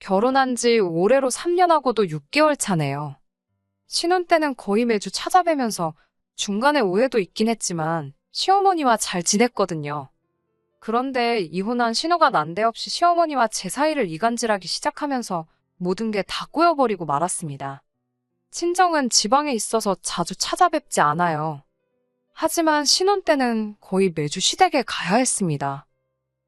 결혼한 지 올해로 3년하고도 6개월 차네요. 신혼 때는 거의 매주 찾아뵈면서 중간에 오해도 있긴 했지만 시어머니와 잘 지냈거든요. 그런데 이혼한 신호가 난데없이 시어머니와 제 사이를 이간질하기 시작하면서 모든 게 다 꼬여버리고 말았습니다. 친정은 지방에 있어서 자주 찾아뵙지 않아요. 하지만 신혼 때는 거의 매주 시댁에 가야 했습니다.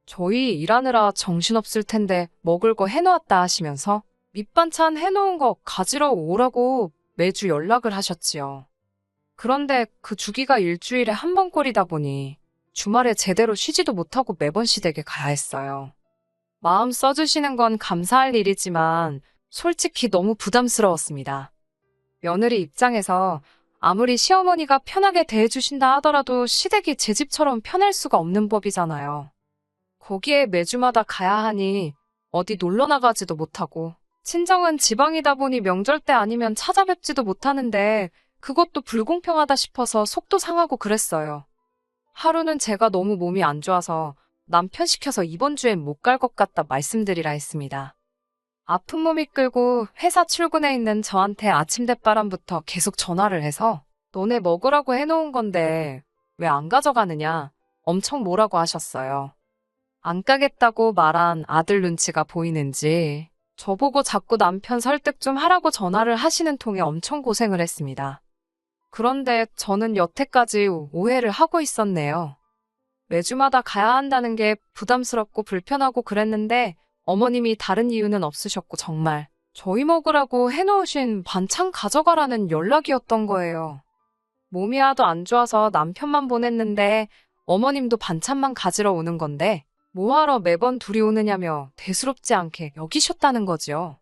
저희 일하느라 정신없을 텐데 먹을 거 해놓았다 하시면서 밑반찬 해놓은 거 가지러 오라고 매주 연락을 하셨지요. 그런데 그 주기가 일주일에 한 번꼴이다 보니 주말에 제대로 쉬지도 못하고 매번 시댁에 가야 했어요. 마음 써주시는 건 감사할 일이지만 솔직히 너무 부담스러웠습니다. 며느리 입장에서 아무리 시어머니가 편하게 대해주신다 하더라도 시댁이 제 집처럼 편할 수가 없는 법이잖아요. 거기에 매주마다 가야 하니 어디 놀러 나가지도 못하고 친정은 지방이다 보니 명절 때 아니면 찾아뵙지도 못하는데 그것도 불공평하다 싶어서 속도 상하고 그랬어요. 하루는 제가 너무 몸이 안 좋아서 남편 시켜서 이번 주엔 못 갈 것 같다 말씀드리라 했습니다. 아픈 몸 이끌고 회사 출근해 있는 저한테 아침 대바람부터 계속 전화를 해서 너네 먹으라고 해놓은 건데 왜 안 가져가느냐 엄청 뭐라고 하셨어요. 안 가겠다고 말한 아들 눈치가 보이는지 저보고 자꾸 남편 설득 좀 하라고 전화를 하시는 통에 엄청 고생을 했습니다. 그런데 저는 여태까지 오해를 하고 있었네요. 매주마다 가야 한다는 게 부담스럽고 불편하고 그랬는데 어머님이 다른 이유는 없으셨고 정말 저희 먹으라고 해놓으신 반찬 가져가라는 연락이었던 거예요. 몸이 하도 안 좋아서 남편만 보냈는데 어머님도 반찬만 가지러 오는 건데 뭐하러 매번 둘이 오느냐며 대수롭지 않게 여기셨다는 거지요.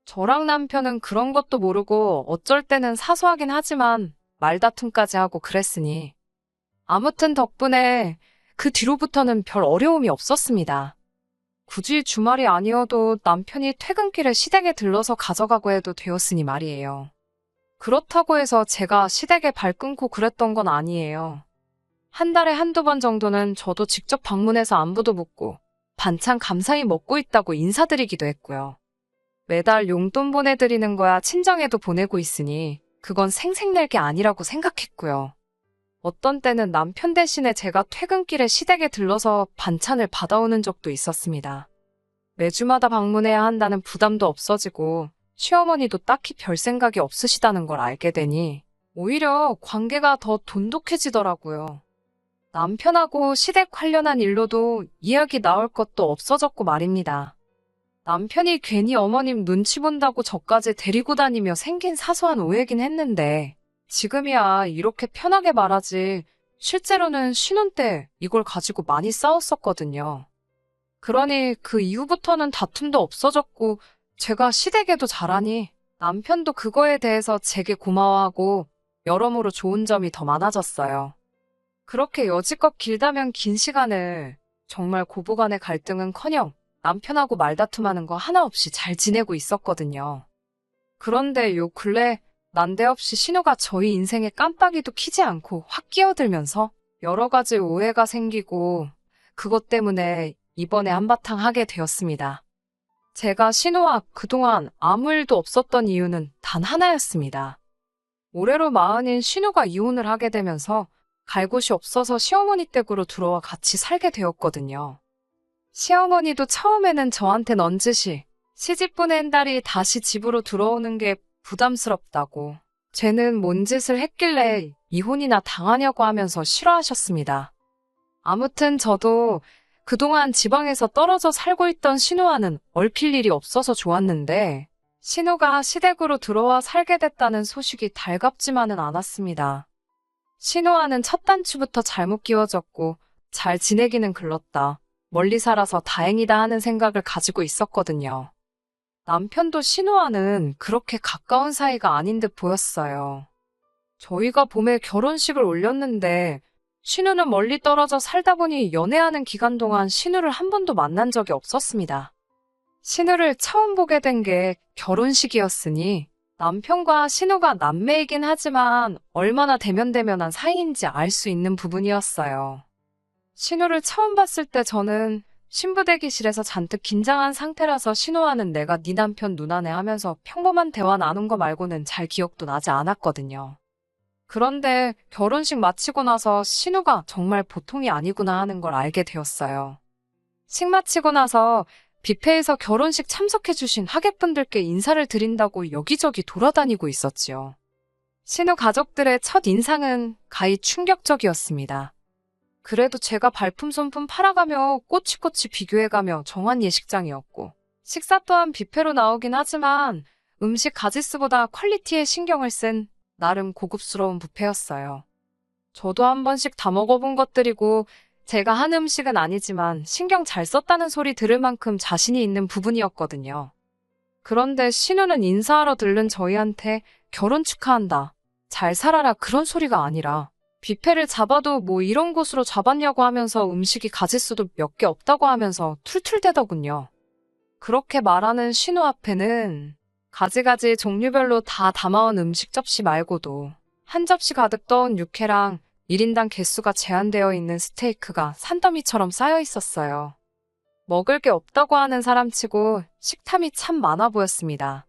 저랑 남편은 그런 것도 모르고 어쩔 때는 사소하긴 하지만 말다툼까지 하고 그랬으니 아무튼 덕분에 그 뒤로부터는 별 어려움이 없었습니다. 굳이 주말이 아니어도 남편이 퇴근길에 시댁에 들러서 가져가고 해도 되었으니 말이에요. 그렇다고 해서 제가 시댁에 발 끊고 그랬던 건 아니에요. 한 달에 한두 번 정도는 저도 직접 방문해서 안부도 묻고 반찬 감사히 먹고 있다고 인사드리기도 했고요. 매달 용돈 보내드리는 거야 친정에도 보내고 있으니 그건 생색낼 게 아니라고 생각했고요. 어떤 때는 남편 대신에 제가 퇴근길에 시댁에 들러서 반찬을 받아오는 적도 있었습니다. 매주마다 방문해야 한다는 부담도 없어지고 시어머니도 딱히 별 생각이 없으시다는 걸 알게 되니 오히려 관계가 더 돈독해지더라고요. 남편하고 시댁 관련한 일로도 이야기 나올 것도 없어졌고 말입니다. 남편이 괜히 어머님 눈치 본다고 저까지 데리고 다니며 생긴 사소한 오해긴 했는데 지금이야 이렇게 편하게 말하지 실제로는 신혼 때 이걸 가지고 많이 싸웠었거든요. 그러니 그 이후부터는 다툼도 없어졌고 제가 시댁에도 잘하니 남편도 그거에 대해서 제게 고마워하고 여러모로 좋은 점이 더 많아졌어요. 그렇게 여지껏 길다면 긴 시간을 정말 고부간의 갈등은커녕 남편하고 말다툼하는 거 하나 없이 잘 지내고 있었거든요. 그런데 요 근래 난데없이 신우가 저희 인생에 깜빡이도 켜지 않고 확 끼어들면서 여러 가지 오해가 생기고 그것 때문에 이번에 한바탕 하게 되었습니다. 제가 신우와 그동안 아무 일도 없었던 이유는 단 하나였습니다. 올해로 마흔인 신우가 이혼을 하게 되면서 갈 곳이 없어서 시어머니 댁으로 들어와 같이 살게 되었거든요. 시어머니도 처음에는 저한테 넌지시 시집 보낸 딸이 다시 집으로 들어오는 게 부담스럽다고 쟤는 뭔 짓을 했길래 이혼이나 당하냐고 하면서 싫어하셨습니다. 아무튼 저도 그동안 지방에서 떨어져 살고 있던 신우와는 얽힐 일이 없어서 좋았는데 신우가 시댁으로 들어와 살게 됐다는 소식이 달갑지만은 않았습니다. 신우와는 첫 단추부터 잘못 끼워졌고 잘 지내기는 글렀다. 멀리 살아서 다행이다 하는 생각을 가지고 있었거든요. 남편도 신우와는 그렇게 가까운 사이가 아닌 듯 보였어요. 저희가 봄에 결혼식을 올렸는데 신우는 멀리 떨어져 살다 보니 연애하는 기간 동안 신우를 한 번도 만난 적이 없었습니다. 신우를 처음 보게 된 게 결혼식이었으니 남편과 신우가 남매이긴 하지만 얼마나 대면대면한 사이인지 알 수 있는 부분이었어요. 신우를 처음 봤을 때 저는 신부 대기실에서 잔뜩 긴장한 상태라서 신우와는 내가 네 남편 누나네 하면서 평범한 대화 나눈 거 말고는 잘 기억도 나지 않았거든요. 그런데 결혼식 마치고 나서 신우가 정말 보통이 아니구나 하는 걸 알게 되었어요. 식 마치고 나서 뷔페에서 결혼식 참석해주신 하객분들께 인사를 드린다고 여기저기 돌아다니고 있었지요. 신우 가족들의 첫 인상은 가히 충격적이었습니다. 그래도 제가 발품손품 팔아가며 꼬치꼬치 비교해가며 정한 예식장이었고, 식사 또한 뷔페로 나오긴 하지만 음식 가짓수보다 퀄리티에 신경을 쓴 나름 고급스러운 뷔페였어요. 저도 한 번씩 다 먹어본 것들이고 제가 한 음식은 아니지만 신경 잘 썼다는 소리 들을 만큼 자신이 있는 부분이었거든요. 그런데 신우는 인사하러 들른 저희한테 결혼 축하한다, 잘 살아라 그런 소리가 아니라 뷔페를 잡아도 뭐 이런 곳으로 잡았냐고 하면서 음식이 가짓수도 몇 개 없다고 하면서 툴툴대더군요. 그렇게 말하는 신우 앞에는 가지가지 종류별로 다 담아온 음식 접시 말고도 한 접시 가득 떠온 육회랑 1인당 개수가 제한되어 있는 스테이크가 산더미처럼 쌓여 있었어요. 먹을 게 없다고 하는 사람치고 식탐이 참 많아 보였습니다.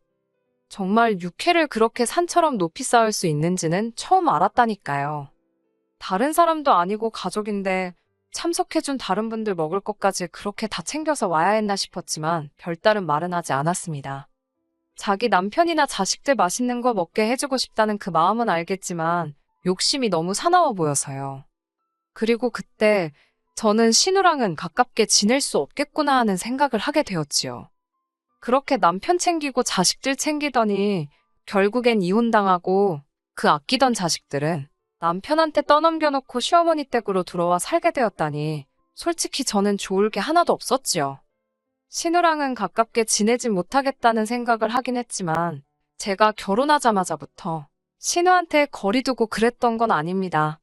정말 육회를 그렇게 산처럼 높이 쌓을 수 있는지는 처음 알았다니까요. 다른 사람도 아니고 가족인데 참석해준 다른 분들 먹을 것까지 그렇게 다 챙겨서 와야 했나 싶었지만 별다른 말은 하지 않았습니다. 자기 남편이나 자식들 맛있는 거 먹게 해주고 싶다는 그 마음은 알겠지만 욕심이 너무 사나워 보여서요. 그리고 그때 저는 신우랑은 가깝게 지낼 수 없겠구나 하는 생각을 하게 되었지요. 그렇게 남편 챙기고 자식들 챙기더니 결국엔 이혼당하고 그 아끼던 자식들은 남편한테 떠넘겨놓고 시어머니 댁으로 들어와 살게 되었다니 솔직히 저는 좋을 게 하나도 없었지요. 신우랑은 가깝게 지내진 못하겠다는 생각을 하긴 했지만 제가 결혼하자마자부터 신우한테 거리 두고 그랬던 건 아닙니다.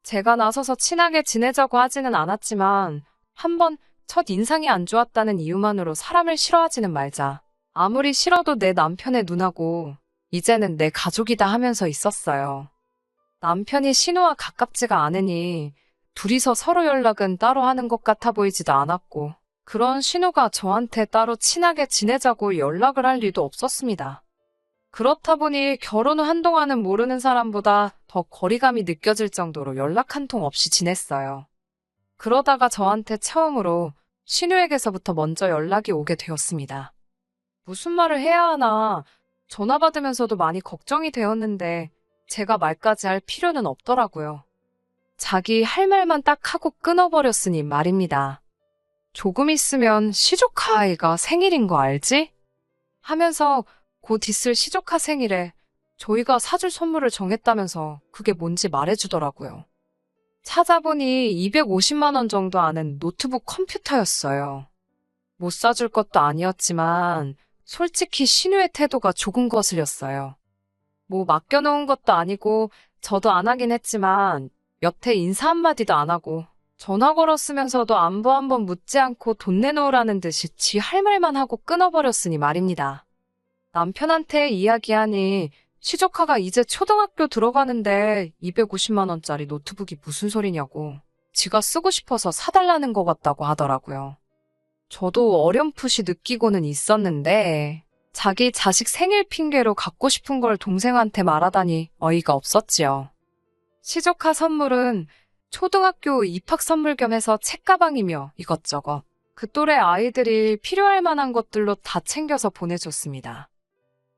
제가 나서서 친하게 지내자고 하지는 않았지만 한번 첫 인상이 안 좋았다는 이유만으로 사람을 싫어하지는 말자. 아무리 싫어도 내 남편의 누나고 이제는 내 가족이다 하면서 있었어요. 남편이 신우와 가깝지가 않으니 둘이서 서로 연락은 따로 하는 것 같아 보이지도 않았고 그런 신우가 저한테 따로 친하게 지내자고 연락을 할 리도 없었습니다. 그렇다 보니 결혼 후 한동안은 모르는 사람보다 더 거리감이 느껴질 정도로 연락 한 통 없이 지냈어요. 그러다가 저한테 처음으로 신우에게서부터 먼저 연락이 오게 되었습니다. 무슨 말을 해야 하나 전화 받으면서도 많이 걱정이 되었는데 제가 말까지 할 필요는 없더라고요. 자기 할 말만 딱 하고 끊어버렸으니 말입니다. 조금 있으면 시조카 아이가 생일인 거 알지? 하면서 곧 있을 시조카 생일에 저희가 사줄 선물을 정했다면서 그게 뭔지 말해주더라고요. 찾아보니 250만 원 정도 하는 노트북 컴퓨터였어요. 못 사줄 것도 아니었지만 솔직히 신우의 태도가 조금 거슬렸어요. 뭐 맡겨놓은 것도 아니고 저도 안 하긴 했지만 여태 인사 한마디도 안 하고 전화 걸었으면서도 안부 한번 묻지 않고 돈 내놓으라는 듯이 지 할 말만 하고 끊어버렸으니 말입니다. 남편한테 이야기하니 시조카가 이제 초등학교 들어가는데 250만 원짜리 노트북이 무슨 소리냐고 지가 쓰고 싶어서 사달라는 것 같다고 하더라고요. 저도 어렴풋이 느끼고는 있었는데 자기 자식 생일 핑계로 갖고 싶은 걸 동생한테 말하다니 어이가 없었지요. 시조카 선물은 초등학교 입학 선물 겸 해서 책가방이며 이것저것 그 또래 아이들이 필요할 만한 것들로 다 챙겨서 보내줬습니다.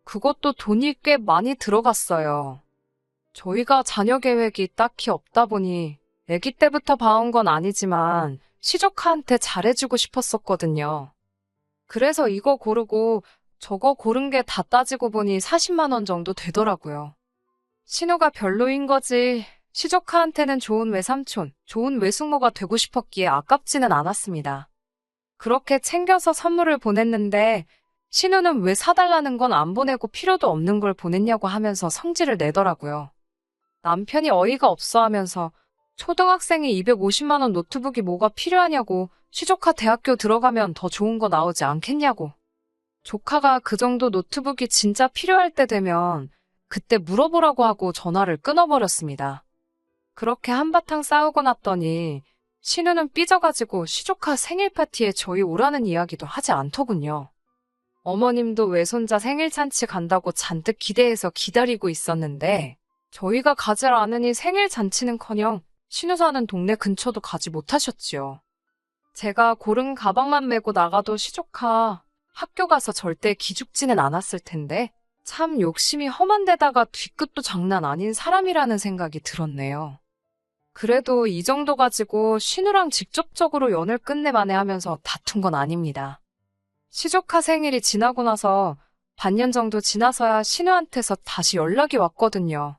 그것도 돈이 꽤 많이 들어갔어요. 저희가 자녀 계획이 딱히 없다 보니 아기 때부터 봐온 건 아니지만 시조카한테 잘해주고 싶었었거든요. 그래서 이거 고르고 저거 고른 게 다 따지고 보니 40만 원 정도 되더라고요. 신우가 별로인 거지 시조카한테는 좋은 외삼촌, 좋은 외숙모가 되고 싶었기에 아깝지는 않았습니다. 그렇게 챙겨서 선물을 보냈는데 신우는 왜 사달라는 건 안 보내고 필요도 없는 걸 보냈냐고 하면서 성질을 내더라고요. 남편이 어이가 없어 하면서 초등학생이 250만 원 노트북이 뭐가 필요하냐고 시조카 대학교 들어가면 더 좋은 거 나오지 않겠냐고. 조카가 그 정도 노트북이 진짜 필요할 때 되면 그때 물어보라고 하고 전화를 끊어버렸습니다. 그렇게 한바탕 싸우고 났더니 신우는 삐져가지고 시조카 생일 파티에 저희 오라는 이야기도 하지 않더군요. 어머님도 외손자 생일 잔치 간다고 잔뜩 기대해서 기다리고 있었는데 저희가 가질 않으니 생일 잔치는커녕 신우 사는 동네 근처도 가지 못하셨지요. 제가 고른 가방만 메고 나가도 시조카 학교 가서 절대 기죽지는 않았을 텐데 참 욕심이 험한 데다가 뒤끝도 장난 아닌 사람이라는 생각이 들었네요. 그래도 이 정도 가지고 신우랑 직접적으로 연을 끝내만해 하면서 다툰 건 아닙니다. 시조카 생일이 지나고 나서 반년 정도 지나서야 신우한테서 다시 연락이 왔거든요.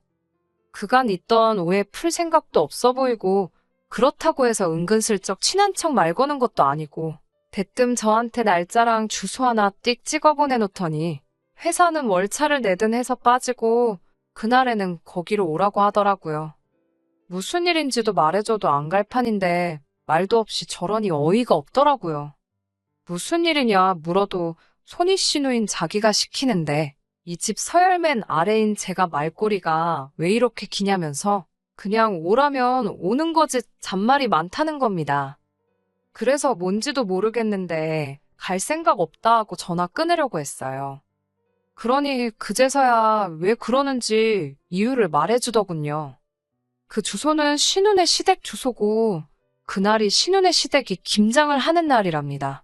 그간 있던 오해 풀 생각도 없어 보이고 그렇다고 해서 은근슬쩍 친한 척 말 거는 것도 아니고 대뜸 저한테 날짜랑 주소 하나 띡 찍어 보내놓더니 회사는 월차를 내든 해서 빠지고 그날에는 거기로 오라고 하더라고요. 무슨 일인지도 말해줘도 안 갈 판인데 말도 없이 저러니 어이가 없더라고요. 무슨 일이냐 물어도 손이 신우인 자기가 시키는데 이 집 서열맨 아래인 제가 말꼬리가 왜 이렇게 기냐면서 그냥 오라면 오는 거지 잔말이 많다는 겁니다. 그래서 뭔지도 모르겠는데 갈 생각 없다 하고 전화 끊으려고 했어요. 그러니 그제서야 왜 그러는지 이유를 말해주더군요. 그 주소는 신운의 시댁 주소고 그날이 신운의 시댁이 김장을 하는 날이랍니다.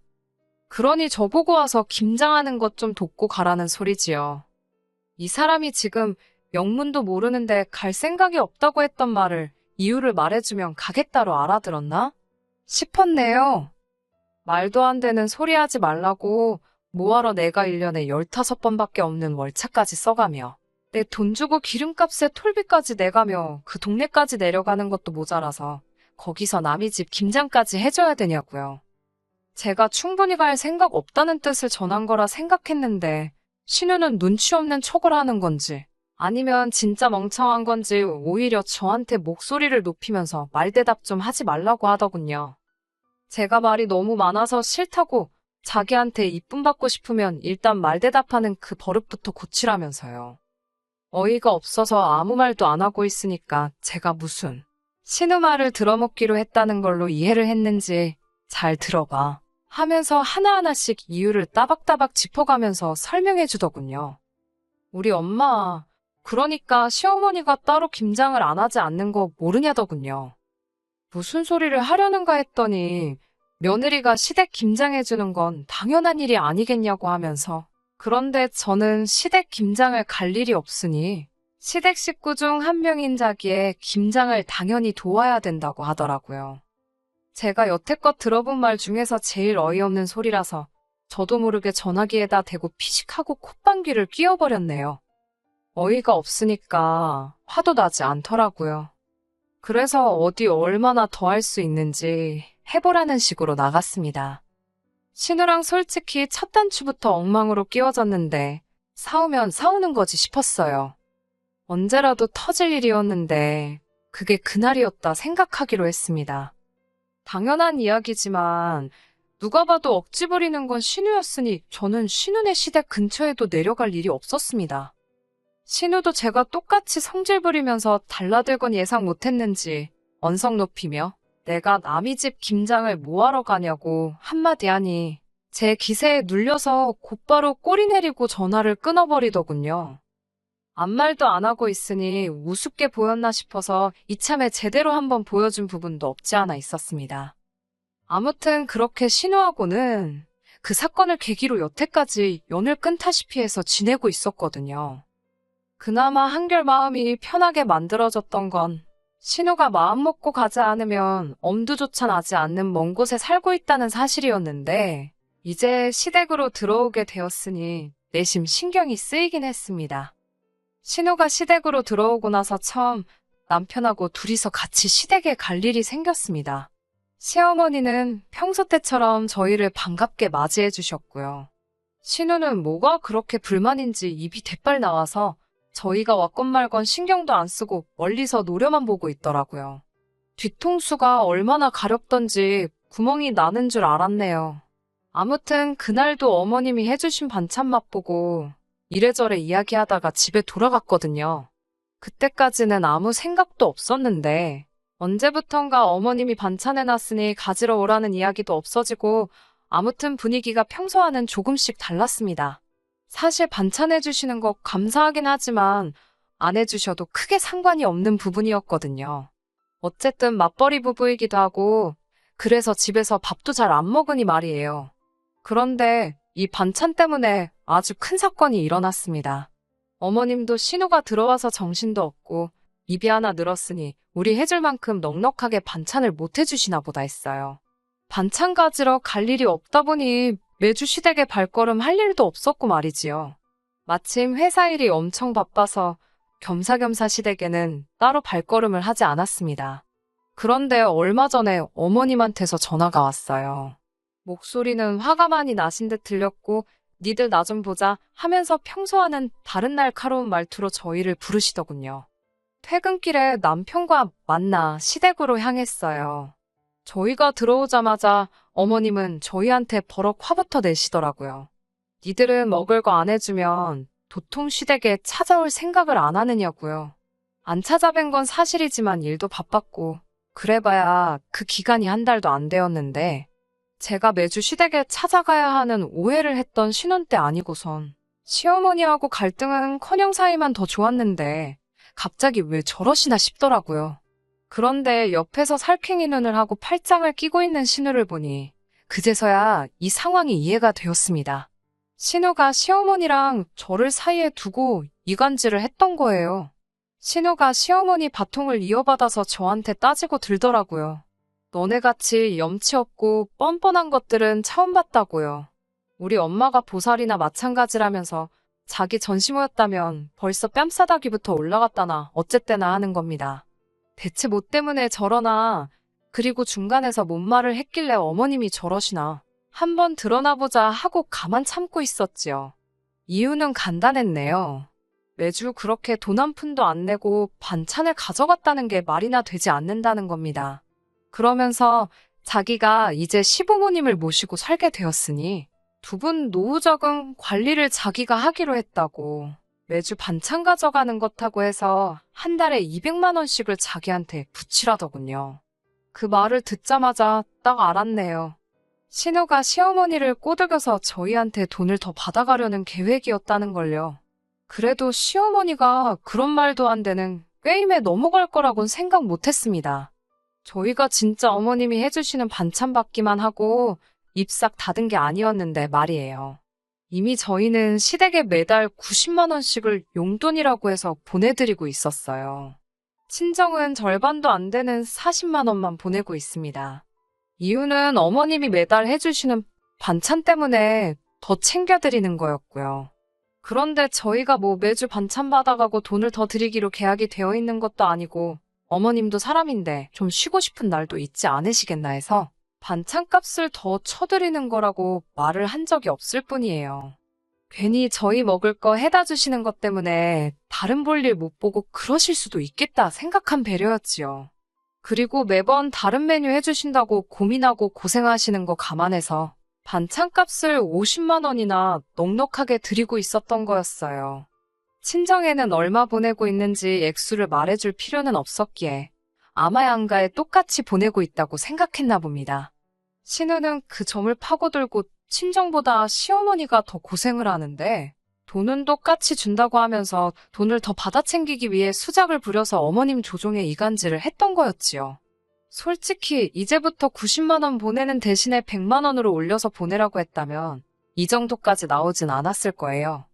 그러니 저보고 와서 김장하는 것 좀 돕고 가라는 소리지요. 이 사람이 지금 영문도 모르는데 갈 생각이 없다고 했던 말을 이유를 말해주면 가겠다로 알아들었나? 싶었네요. 말도 안 되는 소리 하지 말라고 뭐하러 내가 1년에 15번밖에 없는 월차까지 써가며 내 돈 주고 기름값에 톨비까지 내가며 그 동네까지 내려가는 것도 모자라서 거기서 남의 집 김장까지 해줘야 되냐고요. 제가 충분히 갈 생각 없다는 뜻을 전한 거라 생각했는데 신우는 눈치 없는 척을 하는 건지 아니면 진짜 멍청한 건지 오히려 저한테 목소리를 높이면서 말대답 좀 하지 말라고 하더군요. 제가 말이 너무 많아서 싫다고 자기한테 이쁨 받고 싶으면 일단 말대답하는 그 버릇부터 고치라면서요. 어이가 없어서 아무 말도 안 하고 있으니까 제가 무슨 신우 말을 들어먹기로 했다는 걸로 이해를 했는지 잘 들어봐 하면서 하나하나씩 이유를 따박따박 짚어가면서 설명해 주더군요. 우리 엄마, 그러니까 시어머니가 따로 김장을 안 하지 않는 거 모르냐더군요. 무슨 소리를 하려는가 했더니 며느리가 시댁 김장해주는 건 당연한 일이 아니겠냐고 하면서 그런데 저는 시댁 김장을 갈 일이 없으니 시댁 식구 중 한 명인 자기의 김장을 당연히 도와야 된다고 하더라고요. 제가 여태껏 들어본 말 중에서 제일 어이없는 소리라서 저도 모르게 전화기에다 대고 피식하고 콧방귀를 뀌어버렸네요. 어이가 없으니까 화도 나지 않더라고요. 그래서 어디 얼마나 더 할 수 있는지 해보라는 식으로 나갔습니다. 신우랑 솔직히 첫 단추부터 엉망으로 끼워졌는데 싸우면 싸우는 거지 싶었어요. 언제라도 터질 일이었는데 그게 그날이었다 생각하기로 했습니다. 당연한 이야기지만 누가 봐도 억지 부리는 건 신우였으니 저는 신우네 시댁 근처에도 내려갈 일이 없었습니다. 신우도 제가 똑같이 성질 부리면서 달라들건 예상 못했는지 언성 높이며 내가 남의 집 김장을 뭐하러 가냐고 한마디 하니 제 기세에 눌려서 곧바로 꼬리 내리고 전화를 끊어버리더군요. 아무 말도 안 하고 있으니 우습게 보였나 싶어서 이참에 제대로 한번 보여준 부분도 없지 않아 있었습니다. 아무튼 그렇게 신우하고는 그 사건을 계기로 여태까지 연을 끊다시피 해서 지내고 있었거든요. 그나마 한결 마음이 편하게 만들어졌던 건 신우가 마음 먹고 가지 않으면 엄두조차 나지 않는 먼 곳에 살고 있다는 사실이었는데 이제 시댁으로 들어오게 되었으니 내심 신경이 쓰이긴 했습니다. 신우가 시댁으로 들어오고 나서 처음 남편하고 둘이서 같이 시댁에 갈 일이 생겼습니다. 시어머니는 평소 때처럼 저희를 반갑게 맞이해 주셨고요. 신우는 뭐가 그렇게 불만인지 입이 대빨 나와서 저희가 왔건 말건 신경도 안 쓰고 멀리서 노려만 보고 있더라고요. 뒤통수가 얼마나 가렵던지 구멍이 나는 줄 알았네요. 아무튼 그날도 어머님이 해주신 반찬 맛보고 이래저래 이야기하다가 집에 돌아갔거든요. 그때까지는 아무 생각도 없었는데 언제부턴가 어머님이 반찬해놨으니 가지러 오라는 이야기도 없어지고 아무튼 분위기가 평소와는 조금씩 달랐습니다. 사실 반찬해주시는 거 감사하긴 하지만 안 해주셔도 크게 상관이 없는 부분이었거든요. 어쨌든 맞벌이 부부이기도 하고 그래서 집에서 밥도 잘 안 먹으니 말이에요. 그런데 이 반찬 때문에 아주 큰 사건이 일어났습니다. 어머님도 신우가 들어와서 정신도 없고 입이 하나 늘었으니 우리 해줄 만큼 넉넉하게 반찬을 못 해주시나 보다 했어요. 반찬 가지러 갈 일이 없다 보니 매주 시댁에 발걸음 할 일도 없었고 말이지요. 마침 회사 일이 엄청 바빠서 겸사겸사 시댁에는 따로 발걸음을 하지 않았습니다. 그런데 얼마 전에 어머님한테서 전화가 왔어요. 목소리는 화가 많이 나신 듯 들렸고 니들 나 좀 보자 하면서 평소와는 다른 날카로운 말투로 저희를 부르시더군요. 퇴근길에 남편과 만나 시댁으로 향했어요. 저희가 들어오자마자 어머님은 저희한테 버럭 화부터 내시더라고요. 니들은 먹을 거 안 해주면 도통 시댁에 찾아올 생각을 안 하느냐고요. 안 찾아뵌 건 사실이지만 일도 바빴고 그래봐야 그 기간이 한 달도 안 되었는데 제가 매주 시댁에 찾아가야 하는 오해를 했던 신혼 때 아니고선 시어머니하고 갈등은커녕 사이만 더 좋았는데 갑자기 왜 저러시나 싶더라고요. 그런데 옆에서 살쾡이 눈을 하고 팔짱을 끼고 있는 신우를 보니 그제서야 이 상황이 이해가 되었습니다. 신우가 시어머니랑 저를 사이에 두고 이간질을 했던 거예요. 신우가 시어머니 바통을 이어받아서 저한테 따지고 들더라고요. 너네같이 염치 없고 뻔뻔한 것들은 처음 봤다고요. 우리 엄마가 보살이나 마찬가지라면서 자기 전시모였다면 벌써 뺨싸다기부터 올라갔다나 어쨌대나 하는 겁니다. 대체 뭐 때문에 저러나 그리고 중간에서 뭔 말을 했길래 어머님이 저러시나 한번 드러나보자 하고 가만 참고 있었지요. 이유는 간단했네요. 매주 그렇게 돈 한 푼도 안 내고 반찬을 가져갔다는 게 말이나 되지 않는다는 겁니다. 그러면서 자기가 이제 시부모님을 모시고 살게 되었으니 두 분 노후적응 관리를 자기가 하기로 했다고 매주 반찬 가져가는 것하고 해서 한 달에 200만 원씩을 자기한테 붙이라더군요. 그 말을 듣자마자 딱 알았네요. 신우가 시어머니를 꼬드겨서 저희한테 돈을 더 받아가려는 계획이었다는 걸요. 그래도 시어머니가 그런 말도 안 되는 꾀임에 넘어갈 거라곤 생각 못했습니다. 저희가 진짜 어머님이 해주시는 반찬 받기만 하고 입싹 닫은 게 아니었는데 말이에요. 이미 저희는 시댁에 매달 90만 원씩을 용돈이라고 해서 보내드리고 있었어요. 친정은 절반도 안 되는 40만 원만 보내고 있습니다. 이유는 어머님이 매달 해주시는 반찬 때문에 더 챙겨드리는 거였고요. 그런데 저희가 뭐 매주 반찬 받아가고 돈을 더 드리기로 계약이 되어 있는 것도 아니고 어머님도 사람인데 좀 쉬고 싶은 날도 있지 않으시겠나 해서 반찬값을 더 쳐드리는 거라고 말을 한 적이 없을 뿐이에요. 괜히 저희 먹을 거 해다 주시는 것 때문에 다른 볼일 못 보고 그러실 수도 있겠다 생각한 배려였지요. 그리고 매번 다른 메뉴 해주신다고 고민하고 고생하시는 거 감안해서 반찬값을 50만 원이나 넉넉하게 드리고 있었던 거였어요. 친정에는 얼마 보내고 있는지 액수를 말해줄 필요는 없었기에 아마 양가에 똑같이 보내고 있다고 생각했나 봅니다. 신우는 그 점을 파고들고 친정보다 시어머니가 더 고생을 하는데 돈은 똑같이 준다고 하면서 돈을 더 받아 챙기기 위해 수작을 부려서 어머님 조종에 이간질을 했던 거였지요. 솔직히 이제부터 90만 원 보내는 대신에 100만 원으로 올려서 보내라고 했다면 이 정도까지 나오진 않았을 거예요.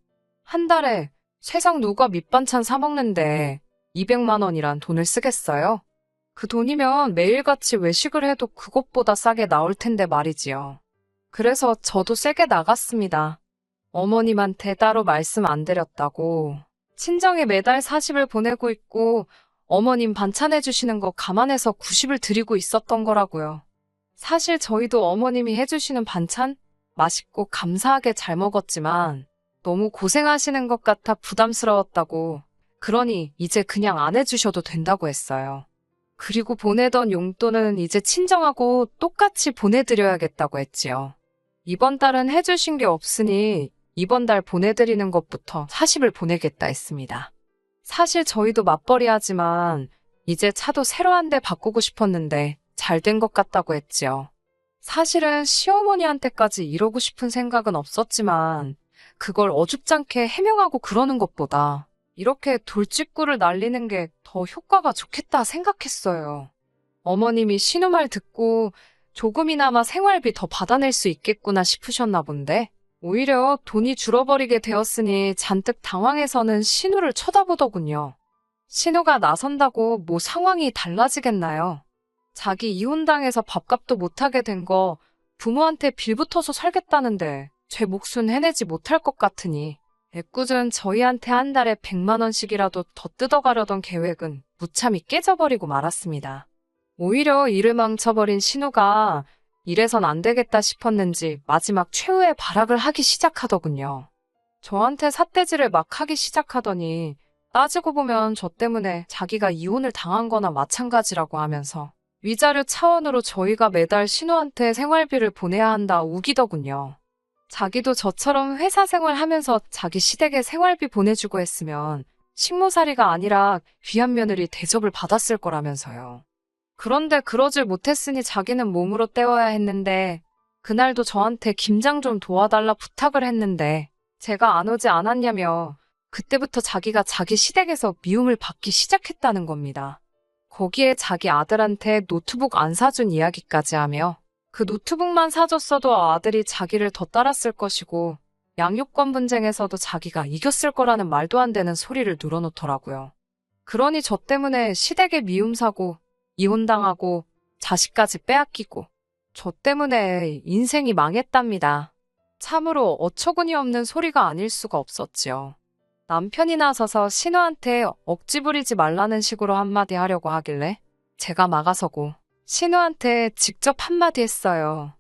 한 달에 세상 누가 밑반찬 사 먹는데 200만 원이란 돈을 쓰겠어요? 그 돈이면 매일같이 외식을 해도 그것보다 싸게 나올 텐데 말이지요. 그래서 저도 세게 나갔습니다. 어머님한테 따로 말씀 안 드렸다고. 친정에 매달 40을 보내고 있고 어머님 반찬 해주시는 거 감안해서 90을 드리고 있었던 거라고요. 사실 저희도 어머님이 해주시는 반찬 맛있고 감사하게 잘 먹었지만 너무 고생하시는 것 같아 부담스러웠다고. 그러니 이제 그냥 안 해주셔도 된다고 했어요. 그리고 보내던 용돈은 이제 친정하고 똑같이 보내드려야겠다고 했지요. 이번 달은 해주신 게 없으니 이번 달 보내드리는 것부터 40을 보내겠다 했습니다. 사실 저희도 맞벌이 하지만 이제 차도 새로 한 대 바꾸고 싶었는데 잘 된 것 같다고 했지요. 사실은 시어머니한테까지 이러고 싶은 생각은 없었지만 그걸 어줍잖게 해명하고 그러는 것보다 이렇게 돌직구를 날리는 게 더 효과가 좋겠다 생각했어요. 어머님이 신우 말 듣고 조금이나마 생활비 더 받아낼 수 있겠구나 싶으셨나 본데 오히려 돈이 줄어버리게 되었으니 잔뜩 당황해서는 신우를 쳐다보더군요. 신우가 나선다고 뭐 상황이 달라지겠나요? 자기 이혼당해서 밥값도 못하게 된 거 부모한테 빌붙어서 살겠다는데 제 몫은 해내지 못할 것 같으니 애꿎은 저희한테 한 달에 100만 원씩이라도 더 뜯어가려던 계획은 무참히 깨져버리고 말았습니다. 오히려 일을 망쳐버린 신우가 이래선 안 되겠다 싶었는지 마지막 최후의 발악을 하기 시작하더군요. 저한테 삿대질을 막 하기 시작하더니 따지고 보면 저 때문에 자기가 이혼을 당한 거나 마찬가지라고 하면서 위자료 차원으로 저희가 매달 신우한테 생활비를 보내야 한다 우기더군요. 자기도 저처럼 회사 생활하면서 자기 시댁에 생활비 보내주고 했으면 식모살이가 아니라 귀한 며느리 대접을 받았을 거라면서요. 그런데 그러질 못했으니 자기는 몸으로 때워야 했는데 그날도 저한테 김장 좀 도와달라 부탁을 했는데 제가 안 오지 않았냐며 그때부터 자기가 자기 시댁에서 미움을 받기 시작했다는 겁니다. 거기에 자기 아들한테 노트북 안 사준 이야기까지 하며 그 노트북만 사줬어도 아들이 자기를 더 따랐을 것이고 양육권 분쟁에서도 자기가 이겼을 거라는 말도 안 되는 소리를 늘어놓더라고요. 그러니 저 때문에 시댁에 미움 사고 이혼당하고 자식까지 빼앗기고 저 때문에 인생이 망했답니다. 참으로 어처구니 없는 소리가 아닐 수가 없었지요. 남편이 나서서 신우한테 억지 부리지 말라는 식으로 한마디 하려고 하길래 제가 막아서고 신우한테 직접 한마디 했어요.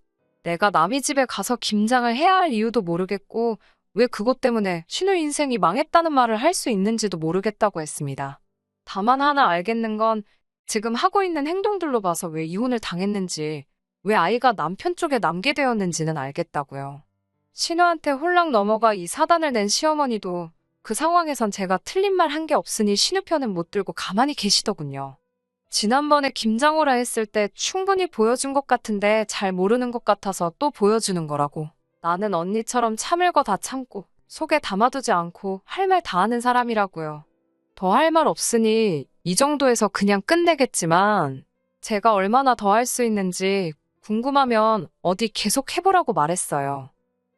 내가 남의 집에 가서 김장을 해야 할 이유도 모르겠고 왜 그것 때문에 신우 인생이 망했다는 말을 할 수 있는지도 모르겠다고 했습니다. 다만 하나 알겠는 건 지금 하고 있는 행동들로 봐서 왜 이혼을 당했는지, 왜 아이가 남편 쪽에 남게 되었는지는 알겠다고요. 신우한테 홀랑 넘어가 이 사단을 낸 시어머니도 그 상황에선 제가 틀린 말 한 게 없으니 신우 편은 못 들고 가만히 계시더군요. 지난번에 김장오라 했을 때 충분히 보여준 것 같은데 잘 모르는 것 같아서 또 보여주는 거라고. 나는 언니처럼 참을 거 다 참고 속에 담아두지 않고 할 말 다 하는 사람이라고요. 더 할 말 없으니 이 정도에서 그냥 끝내겠지만 제가 얼마나 더 할 수 있는지 궁금하면 어디 계속 해보라고 말했어요.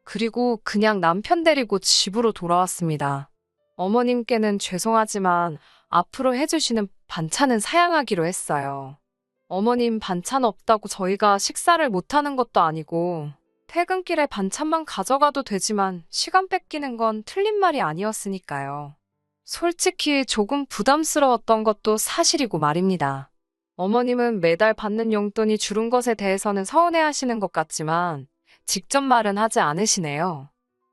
그리고 그냥 남편 데리고 집으로 돌아왔습니다. 어머님께는 죄송하지만 앞으로 해주시는 반찬은 사양하기로 했어요. 어머님 반찬 없다고 저희가 식사를 못하는 것도 아니고 퇴근길에 반찬만 가져가도 되지만 시간 뺏기는 건 틀린 말이 아니었으니까요. 솔직히 조금 부담스러웠던 것도 사실이고 말입니다. 어머님은 매달 받는 용돈이 줄은 것에 대해서는 서운해하시는 것 같지만 직접 말은 하지 않으시네요.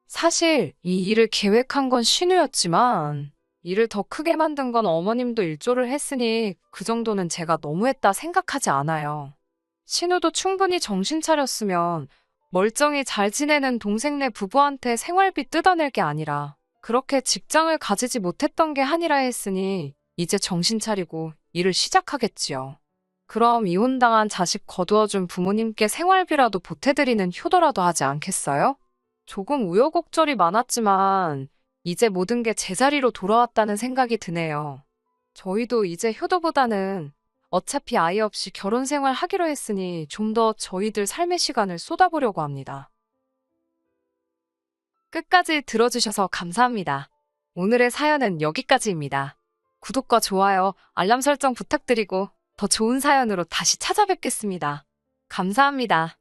사실 이 일을 계획한 건 신우였지만 일을 더 크게 만든 건 어머님도 일조를 했으니 그 정도는 제가 너무했다 생각하지 않아요. 신우도 충분히 정신 차렸으면 멀쩡히 잘 지내는 동생네 부부한테 생활비 뜯어낼 게 아니라 그렇게 직장을 가지지 못했던 게 한이라 했으니 이제 정신 차리고 일을 시작하겠지요. 그럼 이혼당한 자식 거두어준 부모님께 생활비라도 보태드리는 효도라도 하지 않겠어요? 조금 우여곡절이 많았지만 이제 모든 게 제자리로 돌아왔다는 생각이 드네요. 저희도 이제 효도보다는 어차피 아이 없이 결혼 생활 하기로 했으니 좀 더 저희들 삶의 시간을 쏟아보려고 합니다. 끝까지 들어주셔서 감사합니다. 오늘의 사연은 여기까지입니다. 구독과 좋아요, 알람 설정 부탁드리고 더 좋은 사연으로 다시 찾아뵙겠습니다. 감사합니다.